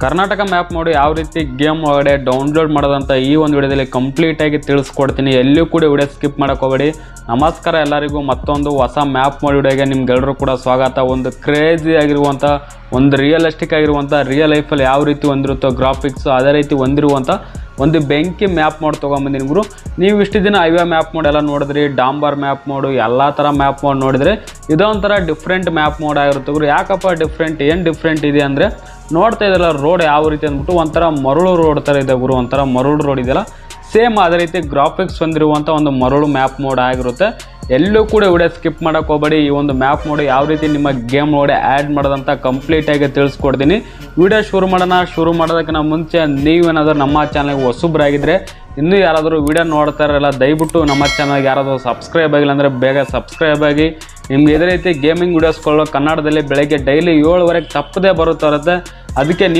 Karnataka map ನೋಡಿ ಯಾವ ರೀತಿ ಗೇಮ್ ಒಳಗಡೆ ಡೌನ್ಲೋಡ್ ಮಾಡೋದಂತ ಈ ಒಂದು ವಿಡಿಯೋದಲ್ಲಿ ಕಂಪ್ಲೀಟಾಗಿ ತಿಳಿಸ್ಕೊಡ್ತೀನಿ. ಎಲ್ಲೂ ಕೂಡ ವಿಡಿಯೋ ಸ್ಕಿಪ್ ಮಾಡೋಕೆ ಹೋಗಬೇಡಿ. ನಮಸ್ಕಾರ ಎಲ್ಲರಿಗೂ, ಮತ್ತೊಂದು ಹೊಸ ಮ್ಯಾಪ್ ಮಾಡಿ ವಿಡಿಯೋಗೆ ನಿಮ್ಗೆಲ್ಲರೂ ಕೂಡ ಸ್ವಾಗತ. ಒಂದು ಕ್ರೇಜಿ ಆಗಿರುವಂಥ, ಒಂದು ರಿಯಲಿಸ್ಟಿಕ್ ಆಗಿರುವಂಥ, ರಿಯಲ್ ಲೈಫಲ್ಲಿ ಯಾವ ರೀತಿ ಹೊಂದಿರುತ್ತೋ ಗ್ರಾಫಿಕ್ಸು ಅದೇ ರೀತಿ ಹೊಂದಿರುವಂಥ ಒಂದು ಬೆಂಕಿ ಮ್ಯಾಪ್ ಮೋಡ್ ತೊಗೊಂಬಂದಿನಿ ಗುರು. ನೀವು ಇಷ್ಟು ದಿನ ಹೈವೇ ಮ್ಯಾಪ್ ಮೋಡ್ ಎಲ್ಲ ನೋಡಿದ್ರಿ, ಡಾಂಬರ್ ಮ್ಯಾಪ್ ಮೋಡು, ಎಲ್ಲ ಥರ ಮ್ಯಾಪ್ ಮೋಡ್ ನೋಡಿದ್ರೆ ಇದೊಂಥರ ಡಿಫ್ರೆಂಟ್ ಮ್ಯಾಪ್ ಮೋಡ್ ಆಗಿರುತ್ತೆ ಗುರು. ಯಾಕಪ್ಪ ಡಿಫ್ರೆಂಟ್, ಏನು ಡಿಫ್ರೆಂಟ್ ಇದೆ ಅಂದರೆ ನೋಡ್ತಾ ಇದ್ದಲ್ಲ ರೋಡ್ ಯಾವ ರೀತಿ ಅಂದ್ಬಿಟ್ಟು ಒಂಥರ ಮರಳು ರೋಡ್ ಥರ ಇದೆ ಗುರು. ಒಂಥರ ಮರಳು ರೋಡ್ ಇದೆಯಲ್ಲ, ಸೇಮ್ ಅದೇ ರೀತಿ ಗ್ರಾಫಿಕ್ಸ್ ಹೊಂದಿರುವಂಥ ಒಂದು ಮರಳು ಮ್ಯಾಪ್ ಮೋಡ್ ಆಗಿರುತ್ತೆ. ಎಲ್ಲೂ ಕೂಡ ವಿಡಿಯೋ ಸ್ಕಿಪ್ ಮಾಡೋಕೆ ಹೋಗಬೇಡಿ. ಈ ಒಂದು ಮ್ಯಾಪ್ ಮೋಡ್ ಯಾವ ರೀತಿ ನಿಮ್ಮ ಗೇಮ್ ಒಳಗಡೆ ಆ್ಯಡ್ ಮಾಡೋದಂತ ಕಂಪ್ಲೀಟಾಗಿ ತಿಳಿಸ್ಕೊಡ್ತೀನಿ. ವಿಡಿಯೋ ಶುರು ಮಾಡೋದಕ್ಕಿಂತ ಮುಂಚೆ ನೀವೇನಾದರೂ ನಮ್ಮ ಚಾನಲ್ಗೆ ಹೊಸಬ್ರಾಗಿದ್ದರೆ, ಇನ್ನೂ ಯಾರಾದರೂ ವಿಡಿಯೋ ನೋಡ್ತಾ ಇರಲ್ಲ, ದಯವಿಟ್ಟು ನಮ್ಮ ಚಾನಲ್ಗೆ ಯಾರಾದರೂ ಸಬ್ಸ್ಕ್ರೈಬ್ ಆಗಿಲ್ಲ ಅಂದರೆ ಬೇಗ ಸಬ್ಸ್ಕ್ರೈಬ್ ಆಗಿ. ನಿಮ್ಗೆ ಇದೇ ರೀತಿ ಗೇಮಿಂಗ್ ವಿಡಿಯೋಸ್ಗಳು ಕನ್ನಡದಲ್ಲಿ ಬೆಳಗ್ಗೆ ಡೈಲಿ 7 ಗಂಟೆಗೆ ತಪ್ಪದೇ ಬರುತ್ತೆ. ಅದಕ್ಕೆ ನೀವು